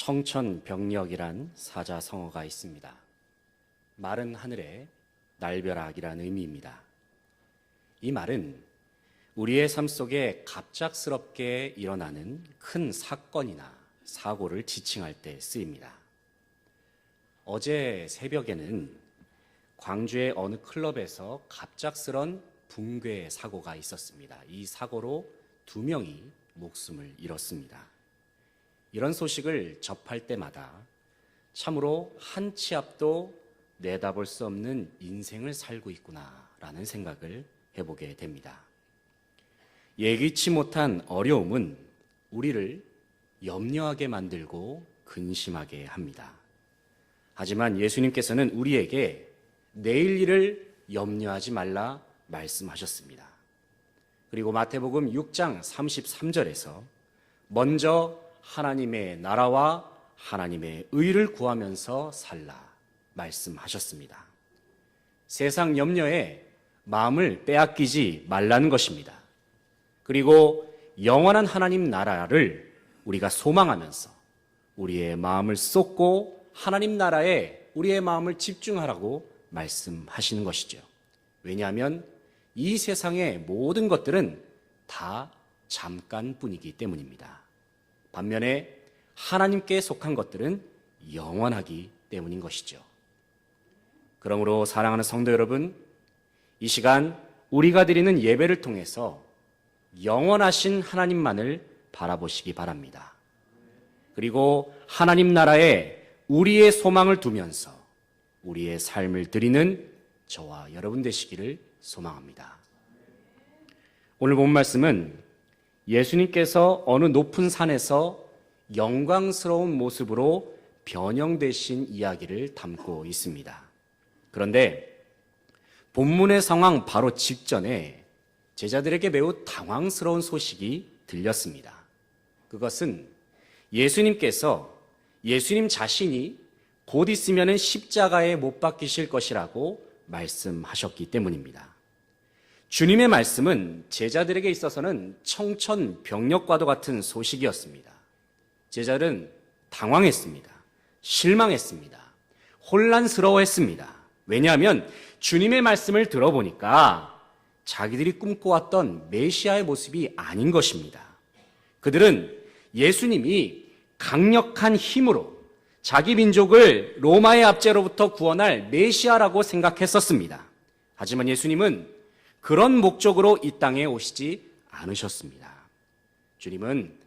청천벽력이란 사자성어가 있습니다. 마른 하늘의 날벼락이란 의미입니다. 이 말은 우리의 삶 속에 갑작스럽게 일어나는 큰 사건이나 사고를 지칭할 때 쓰입니다. 어제 새벽에는 광주의 어느 클럽에서 갑작스런 붕괴 사고가 있었습니다. 이 사고로 2명이 목숨을 잃었습니다. 이런 소식을 접할 때마다 참으로 한 치 앞도 내다볼 수 없는 인생을 살고 있구나라는 생각을 해보게 됩니다. 예기치 못한 어려움은 우리를 염려하게 만들고 근심하게 합니다. 하지만 예수님께서는 우리에게 내일 일을 염려하지 말라 말씀하셨습니다. 그리고 마태복음 6장 33절에서 먼저 하나님의 나라와 하나님의 의를 구하면서 살라 말씀하셨습니다. 세상 염려에 마음을 빼앗기지 말라는 것입니다. 그리고 영원한 하나님 나라를 우리가 소망하면서 우리의 마음을 쏟고 하나님 나라에 우리의 마음을 집중하라고 말씀하시는 것이죠. 왜냐하면 이 세상의 모든 것들은 다 잠깐뿐이기 때문입니다. 반면에 하나님께 속한 것들은 영원하기 때문인 것이죠. 그러므로 사랑하는 성도 여러분, 이 시간 우리가 드리는 예배를 통해서 영원하신 하나님만을 바라보시기 바랍니다. 그리고 하나님 나라에 우리의 소망을 두면서 우리의 삶을 드리는 저와 여러분 되시기를 소망합니다. 오늘 본 말씀은 예수님께서 어느 높은 산에서 영광스러운 모습으로 변형되신 이야기를 담고 있습니다. 그런데 본문의 상황 바로 직전에 제자들에게 매우 당황스러운 소식이 들렸습니다. 그것은 예수님께서 예수님 자신이 곧 있으면 십자가에 못 박히실 것이라고 말씀하셨기 때문입니다. 주님의 말씀은 제자들에게 있어서는 청천벽력과도 같은 소식이었습니다. 제자들은 당황했습니다. 실망했습니다. 혼란스러워했습니다. 왜냐하면 주님의 말씀을 들어보니까 자기들이 꿈꿔왔던 메시아의 모습이 아닌 것입니다. 그들은 예수님이 강력한 힘으로 자기 민족을 로마의 압제로부터 구원할 메시아라고 생각했었습니다. 하지만 예수님은 그런 목적으로 이 땅에 오시지 않으셨습니다. 주님은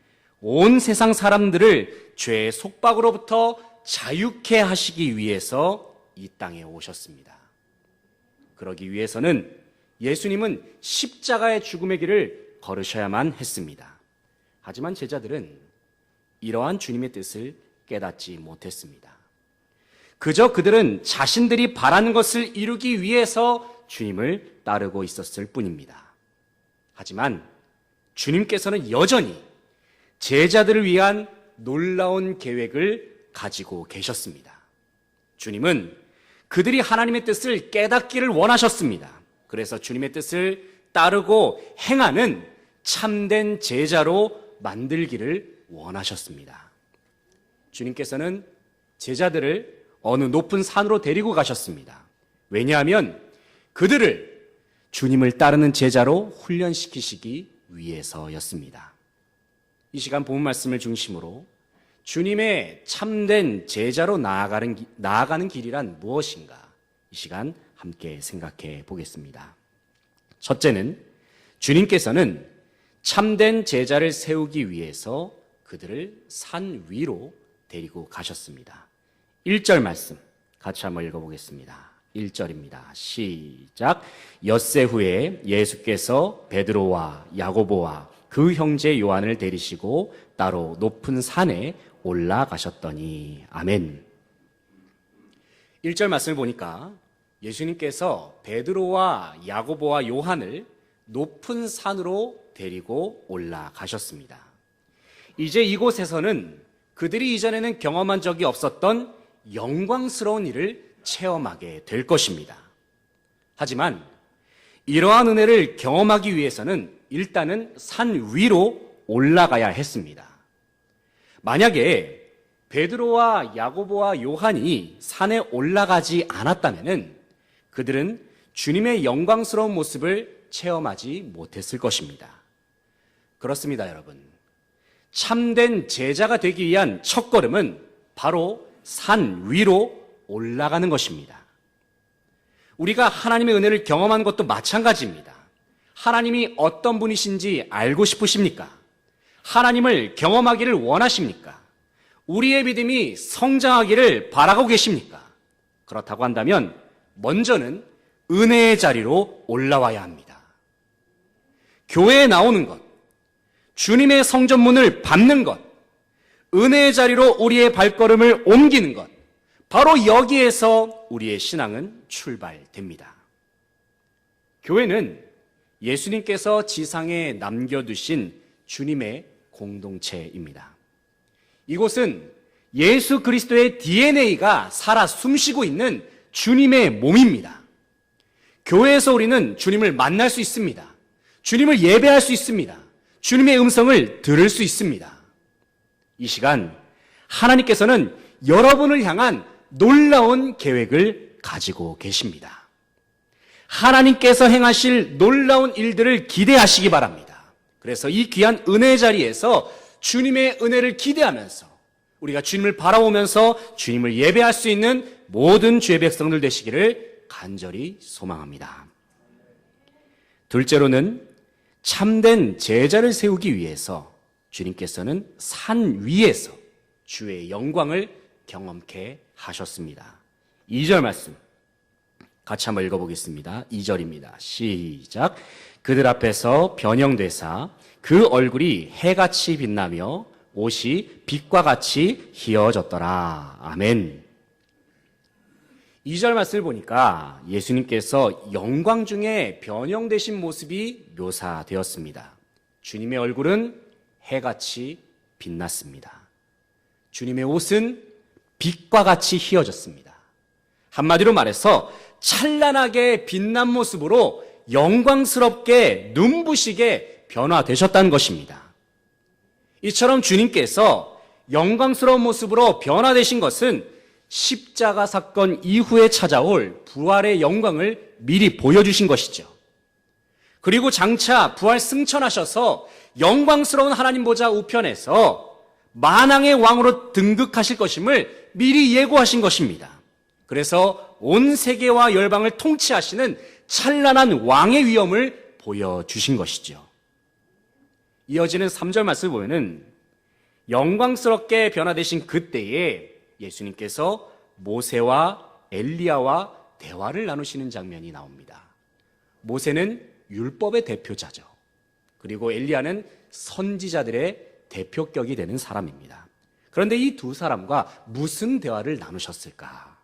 온 세상 사람들을 죄의 속박으로부터 자유케 하시기 위해서 이 땅에 오셨습니다. 그러기 위해서는 예수님은 십자가의 죽음의 길을 걸으셔야만 했습니다. 하지만 제자들은 이러한 주님의 뜻을 깨닫지 못했습니다. 그저 그들은 자신들이 바라는 것을 이루기 위해서 주님을 따르고 있었을 뿐입니다. 하지만 주님께서는 여전히 제자들을 위한 놀라운 계획을 가지고 계셨습니다. 주님은 그들이 하나님의 뜻을 깨닫기를 원하셨습니다. 그래서 주님의 뜻을 따르고 행하는 참된 제자로 만들기를 원하셨습니다. 주님께서는 제자들을 어느 높은 산으로 데리고 가셨습니다. 왜냐하면 그들을 주님을 따르는 제자로 훈련시키시기 위해서였습니다. 이 시간 본문 말씀을 중심으로 주님의 참된 제자로 나아가는 길이란 무엇인가? 이 시간 함께 생각해 보겠습니다. 첫째는 주님께서는 참된 제자를 세우기 위해서 그들을 산 위로 데리고 가셨습니다. 1절 말씀 같이 한번 읽어보겠습니다. 1절입니다. 시작. 엿새 후에 예수께서 베드로와 야고보와 그 형제 요한을 데리시고 따로 높은 산에 올라가셨더니. 아멘. 1절 말씀을 보니까 예수님께서 베드로와 야고보와 요한을 높은 산으로 데리고 올라가셨습니다. 이제 이곳에서는 그들이 이전에는 경험한 적이 없었던 영광스러운 일을 체험하게 될 것입니다. 하지만 이러한 은혜를 경험하기 위해서는 일단은 산 위로 올라가야 했습니다. 만약에 베드로와 야고보와 요한이 산에 올라가지 않았다면 그들은 주님의 영광스러운 모습을 체험하지 못했을 것입니다. 그렇습니다, 여러분. 참된 제자가 되기 위한 첫걸음은 바로 산 위로 올라가는 것입니다. 우리가 하나님의 은혜를 경험한 것도 마찬가지입니다. 하나님이 어떤 분이신지 알고 싶으십니까? 하나님을 경험하기를 원하십니까? 우리의 믿음이 성장하기를 바라고 계십니까? 그렇다고 한다면 먼저는 은혜의 자리로 올라와야 합니다. 교회에 나오는 것, 주님의 성전문을 밟는 것, 은혜의 자리로 우리의 발걸음을 옮기는 것, 바로 여기에서 우리의 신앙은 출발됩니다. 교회는 예수님께서 지상에 남겨두신 주님의 공동체입니다. 이곳은 예수 그리스도의 DNA가 살아 숨쉬고 있는 주님의 몸입니다. 교회에서 우리는 주님을 만날 수 있습니다. 주님을 예배할 수 있습니다. 주님의 음성을 들을 수 있습니다. 이 시간 하나님께서는 여러분을 향한 놀라운 계획을 가지고 계십니다. 하나님께서 행하실 놀라운 일들을 기대하시기 바랍니다. 그래서 이 귀한 은혜의 자리에서 주님의 은혜를 기대하면서 우리가 주님을 바라보면서 주님을 예배할 수 있는 모든 주의 백성들 되시기를 간절히 소망합니다. 둘째로는 참된 제자를 세우기 위해서 주님께서는 산 위에서 주의 영광을 경험케 하셨습니다. 2절 말씀 같이 한번 읽어보겠습니다. 2절입니다. 시작. 그들 앞에서 변형되사 그 얼굴이 해같이 빛나며 옷이 빛과 같이 희어졌더라. 아멘. 2절 말씀을 보니까 예수님께서 영광 중에 변형되신 모습이 묘사되었습니다. 주님의 얼굴은 해같이 빛났습니다. 주님의 옷은 빛과 같이 희어졌습니다. 한마디로 말해서 찬란하게 빛난 모습으로 영광스럽게 눈부시게 변화되셨다는 것입니다. 이처럼 주님께서 영광스러운 모습으로 변화되신 것은 십자가 사건 이후에 찾아올 부활의 영광을 미리 보여주신 것이죠. 그리고 장차 부활 승천하셔서 영광스러운 하나님 보좌 우편에서 만왕의 왕으로 등극하실 것임을 미리 예고하신 것입니다. 그래서 온 세계와 열방을 통치하시는 찬란한 왕의 위엄을 보여주신 것이죠. 이어지는 3절 말씀을 보면은 영광스럽게 변화되신 그때에 예수님께서 모세와 엘리야와 대화를 나누시는 장면이 나옵니다. 모세는 율법의 대표자죠. 그리고 엘리야는 선지자들의 대표격이 되는 사람입니다. 그런데 이 두 사람과 무슨 대화를 나누셨을까?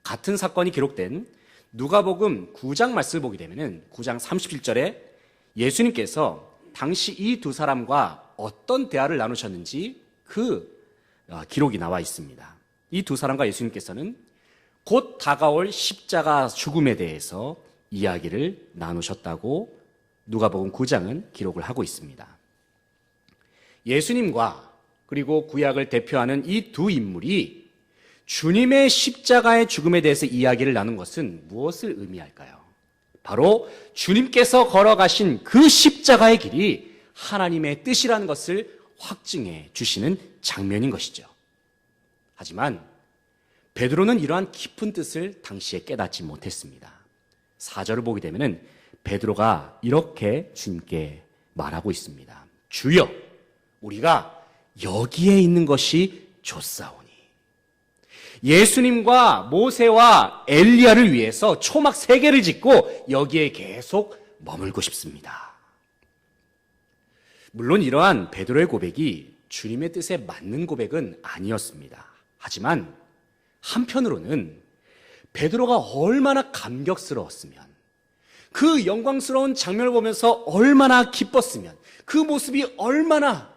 같은 사건이 기록된 누가복음 9장 말씀을 보게 되면 9장 37절에 예수님께서 당시 이 두 사람과 어떤 대화를 나누셨는지 그 기록이 나와 있습니다. 이 두 사람과 예수님께서는 곧 다가올 십자가 죽음에 대해서 이야기를 나누셨다고 누가복음 9장은 기록을 하고 있습니다. 예수님과 그리고 구약을 대표하는 이 두 인물이 주님의 십자가의 죽음에 대해서 이야기를 나눈 것은 무엇을 의미할까요? 바로 주님께서 걸어가신 그 십자가의 길이 하나님의 뜻이라는 것을 확증해 주시는 장면인 것이죠. 하지만 베드로는 이러한 깊은 뜻을 당시에 깨닫지 못했습니다. 4절을 보게 되면 베드로가 이렇게 주님께 말하고 있습니다. 주여, 우리가 여기에 있는 것이 좋사오니. 예수님과 모세와 엘리야를 위해서 초막 3개를 짓고 여기에 계속 머물고 싶습니다. 물론 이러한 베드로의 고백이 주님의 뜻에 맞는 고백은 아니었습니다. 하지만 한편으로는 베드로가 얼마나 감격스러웠으면, 그 영광스러운 장면을 보면서 얼마나 기뻤으면, 그 모습이 얼마나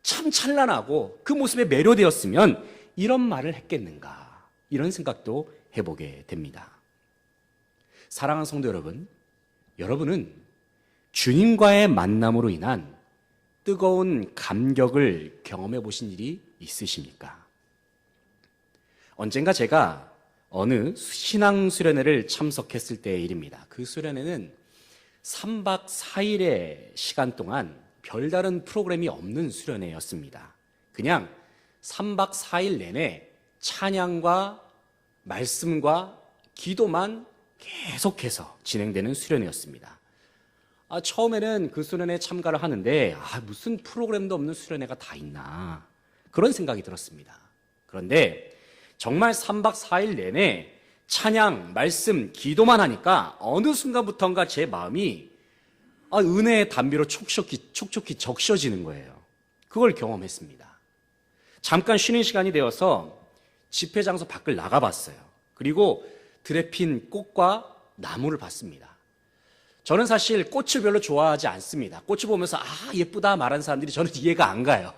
참 찬란하고 그 모습에 매료되었으면 이런 말을 했겠는가, 이런 생각도 해보게 됩니다. 사랑하는 성도 여러분, 여러분은 주님과의 만남으로 인한 뜨거운 감격을 경험해 보신 일이 있으십니까? 언젠가 제가 어느 신앙 수련회를 참석했을 때의 일입니다. 그 수련회는 3박 4일의 시간 동안 별다른 프로그램이 없는 수련회였습니다. 그냥 3박 4일 내내 찬양과 말씀과 기도만 계속해서 진행되는 수련회였습니다. 처음에는 그 수련회에 참가를 하는데 무슨 프로그램도 없는 수련회가 다 있나 그런 생각이 들었습니다. 그런데 정말 3박 4일 내내 찬양, 말씀, 기도만 하니까 어느 순간부터인가 제 마음이 은혜의 담비로 촉촉히 적셔지는 거예요. 그걸 경험했습니다. 잠깐 쉬는 시간이 되어서 집회 장소 밖을 나가봤어요. 그리고 들에 핀 꽃과 나무를 봤습니다. 저는 사실 꽃을 별로 좋아하지 않습니다. 꽃을 보면서 예쁘다 말하는 사람들이 저는 이해가 안 가요.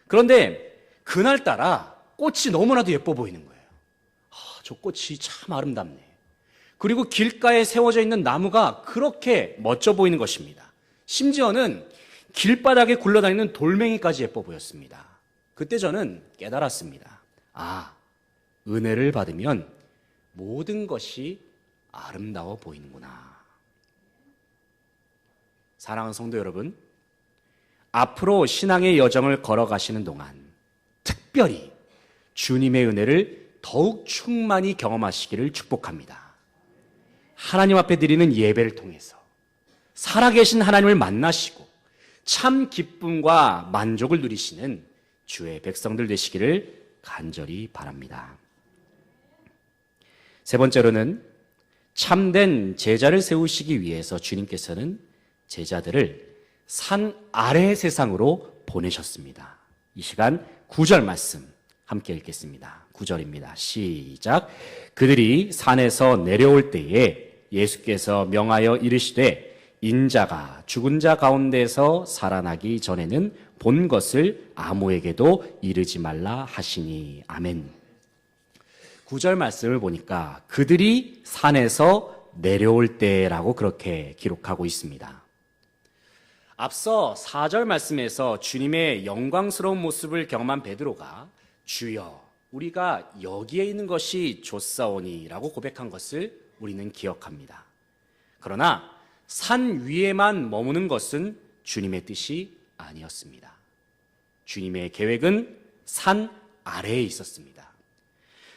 그런데 그날따라 꽃이 너무나도 예뻐 보이는 거예요. 저 꽃이 참 아름답네. 그리고 길가에 세워져 있는 나무가 그렇게 멋져 보이는 것입니다. 심지어는 길바닥에 굴러다니는 돌멩이까지 예뻐 보였습니다. 그때 저는 깨달았습니다. 은혜를 받으면 모든 것이 아름다워 보이는구나. 사랑하는 성도 여러분, 앞으로 신앙의 여정을 걸어가시는 동안 특별히 주님의 은혜를 더욱 충만히 경험하시기를 축복합니다. 하나님 앞에 드리는 예배를 통해서 살아계신 하나님을 만나시고 참 기쁨과 만족을 누리시는 주의 백성들 되시기를 간절히 바랍니다. 세 번째로는 참된 제자를 세우시기 위해서 주님께서는 제자들을 산 아래의 세상으로 보내셨습니다. 이 시간 9절 말씀 함께 읽겠습니다. 9절입니다. 시작. 그들이 산에서 내려올 때에 예수께서 명하여 이르시되 인자가 죽은 자 가운데서 살아나기 전에는 본 것을 아무에게도 이르지 말라 하시니. 아멘. 9절 말씀을 보니까 그들이 산에서 내려올 때라고 그렇게 기록하고 있습니다. 앞서 4절 말씀에서 주님의 영광스러운 모습을 경험한 베드로가 주여 우리가 여기에 있는 것이 좋사오니 라고 고백한 것을 우리는 기억합니다. 그러나 산 위에만 머무는 것은 주님의 뜻이 아니었습니다. 주님의 계획은 산 아래에 있었습니다.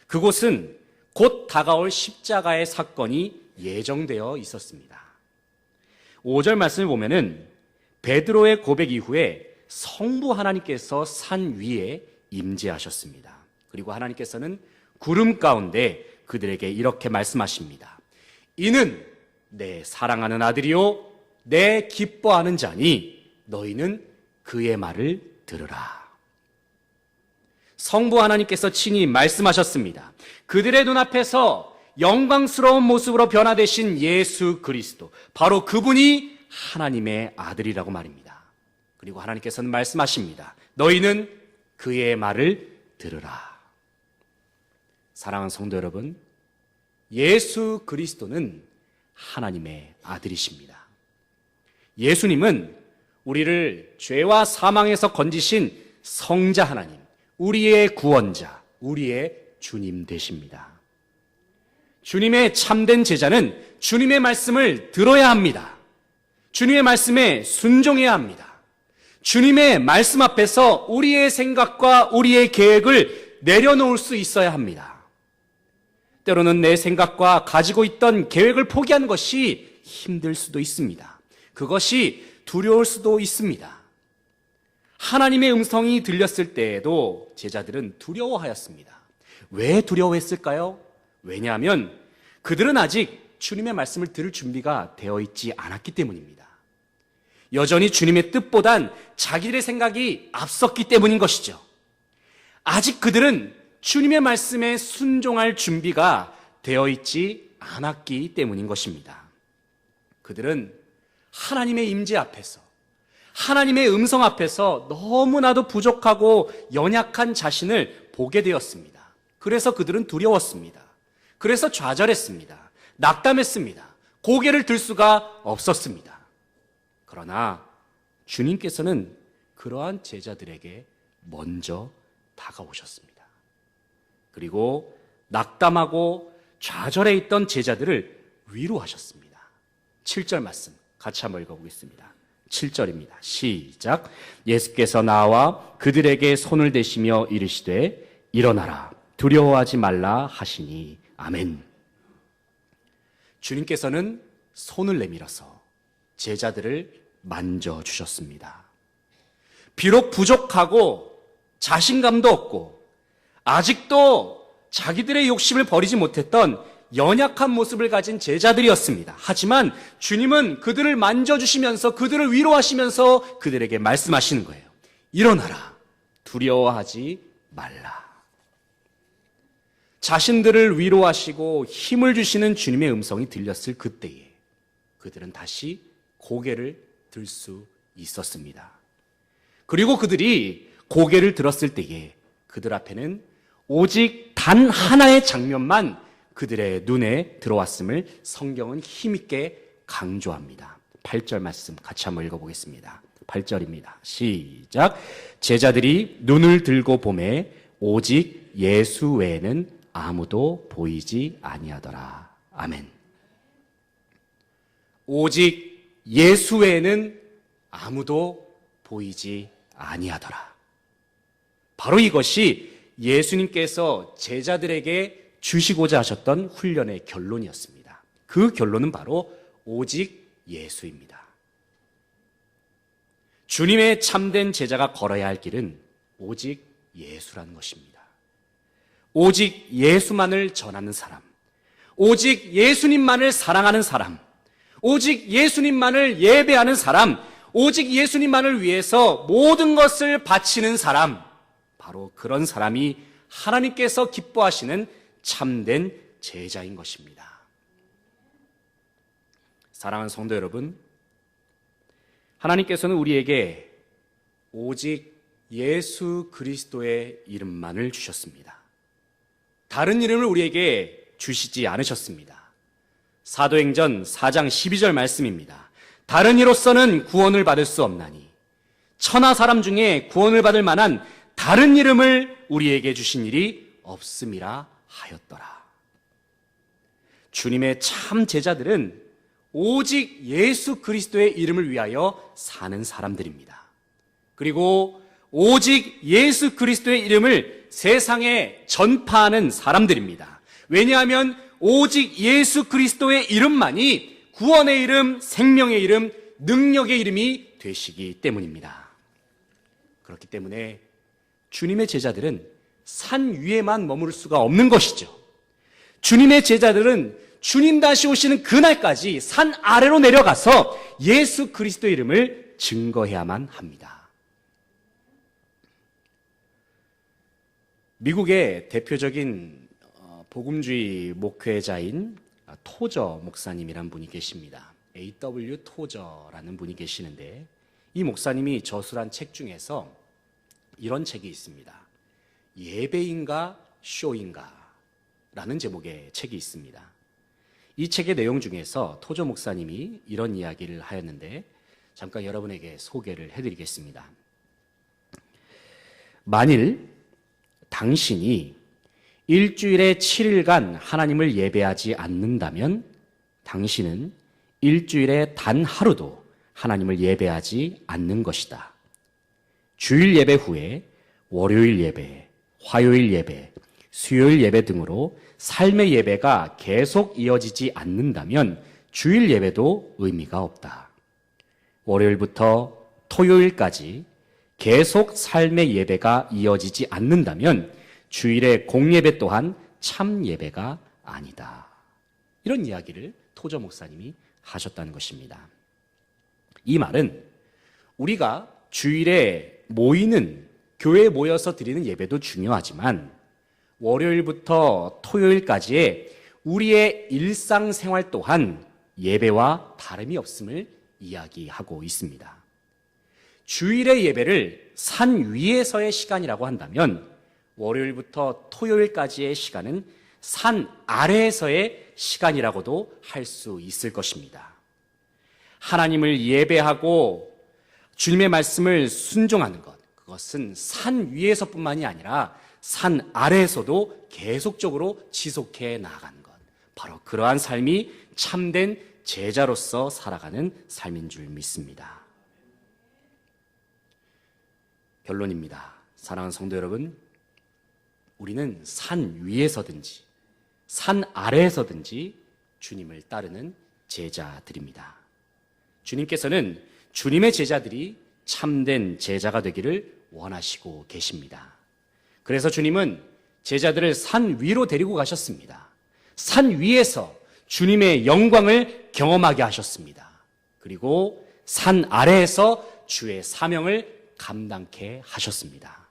그곳은 곧 다가올 십자가의 사건이 예정되어 있었습니다. 5절 말씀을 보면은 베드로의 고백 이후에 성부 하나님께서 산 위에 임재하셨습니다. 그리고 하나님께서는 구름 가운데 그들에게 이렇게 말씀하십니다. 이는 내 사랑하는 아들이요 내 기뻐하는 자니 너희는 그의 말을 들으라. 성부 하나님께서 친히 말씀하셨습니다. 그들의 눈앞에서 영광스러운 모습으로 변화되신 예수 그리스도, 바로 그분이 하나님의 아들이라고 말입니다. 그리고 하나님께서는 말씀하십니다. 너희는 그의 말을 들으라. 사랑하는 성도 여러분, 예수 그리스도는 하나님의 아들이십니다. 예수님은 우리를 죄와 사망에서 건지신 성자 하나님, 우리의 구원자, 우리의 주님 되십니다. 주님의 참된 제자는 주님의 말씀을 들어야 합니다. 주님의 말씀에 순종해야 합니다. 주님의 말씀 앞에서 우리의 생각과 우리의 계획을 내려놓을 수 있어야 합니다. 때로는 내 생각과 가지고 있던 계획을 포기하는 것이 힘들 수도 있습니다. 그것이 두려울 수도 있습니다. 하나님의 음성이 들렸을 때에도 제자들은 두려워하였습니다. 왜 두려워했을까요? 왜냐하면 그들은 아직 주님의 말씀을 들을 준비가 되어 있지 않았기 때문입니다. 여전히 주님의 뜻보단 자기들의 생각이 앞섰기 때문인 것이죠. 아직 그들은 주님의 말씀에 순종할 준비가 되어 있지 않았기 때문인 것입니다. 그들은 하나님의 임재 앞에서, 하나님의 음성 앞에서 너무나도 부족하고 연약한 자신을 보게 되었습니다. 그래서 그들은 두려웠습니다. 그래서 좌절했습니다. 낙담했습니다. 고개를 들 수가 없었습니다. 그러나 주님께서는 그러한 제자들에게 먼저 다가오셨습니다. 그리고 낙담하고 좌절해 있던 제자들을 위로하셨습니다. 7절 말씀 같이 한번 읽어보겠습니다. 7절입니다. 시작. 예수께서 나와 그들에게 손을 대시며 이르시되 일어나라 두려워하지 말라 하시니 아멘. 주님께서는 손을 내밀어서 제자들을 만져주셨습니다. 비록 부족하고 자신감도 없고 아직도 자기들의 욕심을 버리지 못했던 연약한 모습을 가진 제자들이었습니다. 하지만 주님은 그들을 만져주시면서 그들을 위로하시면서 그들에게 말씀하시는 거예요. 일어나라. 두려워하지 말라. 자신들을 위로하시고 힘을 주시는 주님의 음성이 들렸을 그때에 그들은 다시 고개를 들 수 있었습니다. 그리고 그들이 고개를 들었을 때에 그들 앞에는 오직 단 하나의 장면만 그들의 눈에 들어왔음을 성경은 힘있게 강조합니다. 8절 말씀 같이 한번 읽어보겠습니다. 8절입니다. 시작. 제자들이 눈을 들고 보매 오직 예수 외에는 아무도 보이지 아니하더라. 아멘. 오직 예수 외에는 아무도 보이지 아니하더라. 바로 이것이 예수님께서 제자들에게 주시고자 하셨던 훈련의 결론이었습니다. 그 결론은 바로 오직 예수입니다. 주님의 참된 제자가 걸어야 할 길은 오직 예수라는 것입니다. 오직 예수만을 전하는 사람, 오직 예수님만을 사랑하는 사람, 오직 예수님만을 예배하는 사람, 오직 예수님만을 위해서 모든 것을 바치는 사람, 바로 그런 사람이 하나님께서 기뻐하시는 참된 제자인 것입니다. 사랑하는 성도 여러분, 하나님께서는 우리에게 오직 예수 그리스도의 이름만을 주셨습니다. 다른 이름을 우리에게 주시지 않으셨습니다. 사도행전 4장 12절 말씀입니다. 다른 이로서는 구원을 받을 수 없나니 천하 사람 중에 구원을 받을 만한 다른 이름을 우리에게 주신 일이 없음이라 하였더라. 주님의 참 제자들은 오직 예수 그리스도의 이름을 위하여 사는 사람들입니다. 그리고 오직 예수 그리스도의 이름을 세상에 전파하는 사람들입니다. 왜냐하면 오직 예수 그리스도의 이름만이 구원의 이름, 생명의 이름, 능력의 이름이 되시기 때문입니다. 그렇기 때문에 주님의 제자들은 산 위에만 머무를 수가 없는 것이죠. 주님의 제자들은 주님 다시 오시는 그날까지 산 아래로 내려가서 예수 그리스도의 이름을 증거해야만 합니다. 미국의 대표적인 복음주의 목회자인 토저 목사님이란 분이 계십니다. A.W. 토저라는 분이 계시는데 이 목사님이 저술한 책 중에서 이런 책이 있습니다. 예배인가 쇼인가 라는 제목의 책이 있습니다. 이 책의 내용 중에서 토저 목사님이 이런 이야기를 하였는데 잠깐 여러분에게 소개를 해드리겠습니다. 만일 당신이 일주일에 7일간 하나님을 예배하지 않는다면 당신은 일주일에 단 하루도 하나님을 예배하지 않는 것이다. 주일 예배 후에 월요일 예배, 화요일 예배, 수요일 예배 등으로 삶의 예배가 계속 이어지지 않는다면 주일 예배도 의미가 없다. 월요일부터 토요일까지 계속 삶의 예배가 이어지지 않는다면 주일의 공예배 또한 참 예배가 아니다. 이런 이야기를 토저 목사님이 하셨다는 것입니다. 이 말은 우리가 주일에 모이는 교회에 모여서 드리는 예배도 중요하지만 월요일부터 토요일까지의 우리의 일상생활 또한 예배와 다름이 없음을 이야기하고 있습니다. 주일의 예배를 산 위에서의 시간이라고 한다면 월요일부터 토요일까지의 시간은 산 아래에서의 시간이라고도 할 수 있을 것입니다. 하나님을 예배하고 주님의 말씀을 순종하는 것, 그것은 산 위에서뿐만이 아니라 산 아래에서도 계속적으로 지속해 나가는 것. 바로 그러한 삶이 참된 제자로서 살아가는 삶인 줄 믿습니다. 결론입니다. 사랑하는 성도 여러분, 우리는 산 위에서든지 산 아래에서든지 주님을 따르는 제자들입니다. 주님께서는 주님의 제자들이 참된 제자가 되기를 원하시고 계십니다. 그래서 주님은 제자들을 산 위로 데리고 가셨습니다. 산 위에서 주님의 영광을 경험하게 하셨습니다. 그리고 산 아래에서 주의 사명을 감당케 하셨습니다.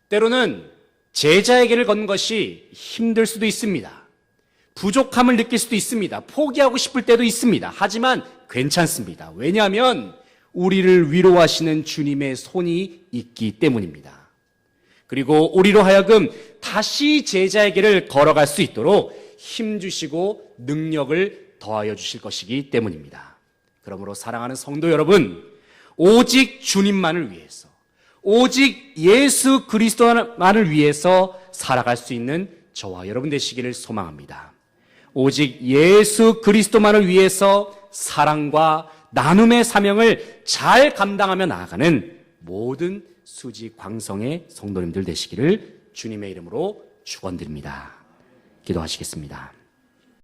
때로는 제자에게를 걷는 것이 힘들 수도 있습니다. 부족함을 느낄 수도 있습니다. 포기하고 싶을 때도 있습니다. 하지만 괜찮습니다. 왜냐하면 우리를 위로하시는 주님의 손이 있기 때문입니다. 그리고 우리로 하여금 다시 제자의 길을 걸어갈 수 있도록 힘주시고 능력을 더하여 주실 것이기 때문입니다. 그러므로 사랑하는 성도 여러분, 오직 주님만을 위해서, 오직 예수 그리스도만을 위해서 살아갈 수 있는 저와 여러분 되시기를 소망합니다. 오직 예수 그리스도만을 위해서 사랑과 나눔의 사명을 잘 감당하며 나아가는 모든 수지 광성의 성도님들 되시기를 주님의 이름으로 축원드립니다. 기도하시겠습니다.